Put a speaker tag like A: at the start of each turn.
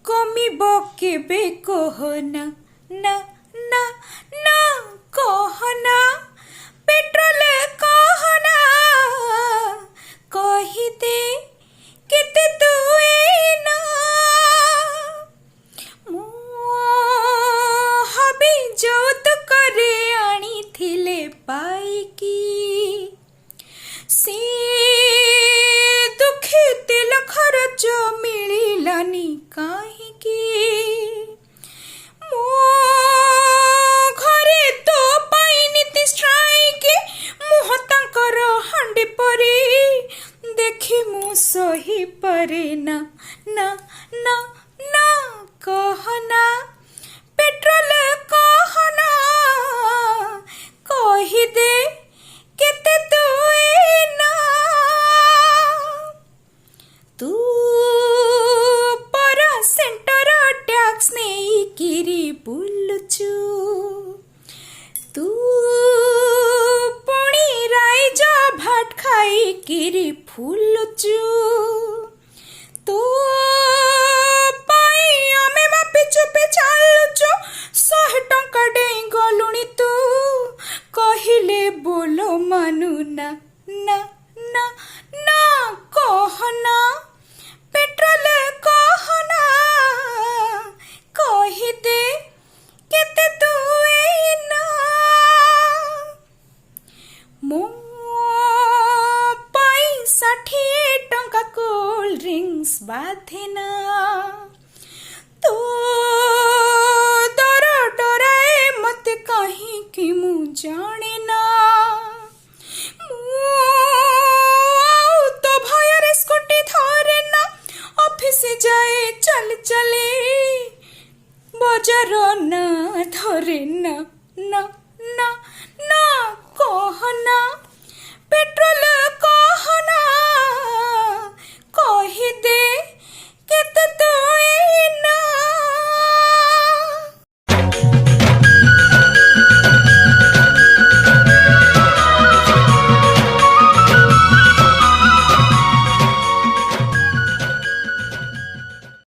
A: कमिब केबे कहना ना ना ना कहना पेट्रोल कहना कहिदे केते तू एना मो हबी ଯୌତୁକରେ ଆଣିଥିଲେ ପାଇକି ସେ ଦୁଃଖୀ ତେଲ ଖରଚ ମିଳିଲାନି କାହିଁକି ମୋ ଘରେ ତୋ ପାଇଁ ନୀତି ଷ୍ଟ୍ରାଇକ୍ ମୁହଁ ତାଙ୍କର ହାଣ୍ଡି ପରି ଦେଖି ମୁଁ ସହିପାରେ ନା ନା ନା ନା କହନା पेट्रोल कहना कहिदे केते तू एना तू पर सेंटर टैक्स नेइकिरी बुलुचु तू पुणी राइज भाट खाइकिरी फुलुचु तू चुपे चालुचु 100 टंका डेई गलुणी तू कहिले बोलो मानु ना ना ना ना कहना पेट्रोल कहना कहिदे केते तू एना मो पाई 60 टंका कोल्ड ड्रिंक्स बाधेना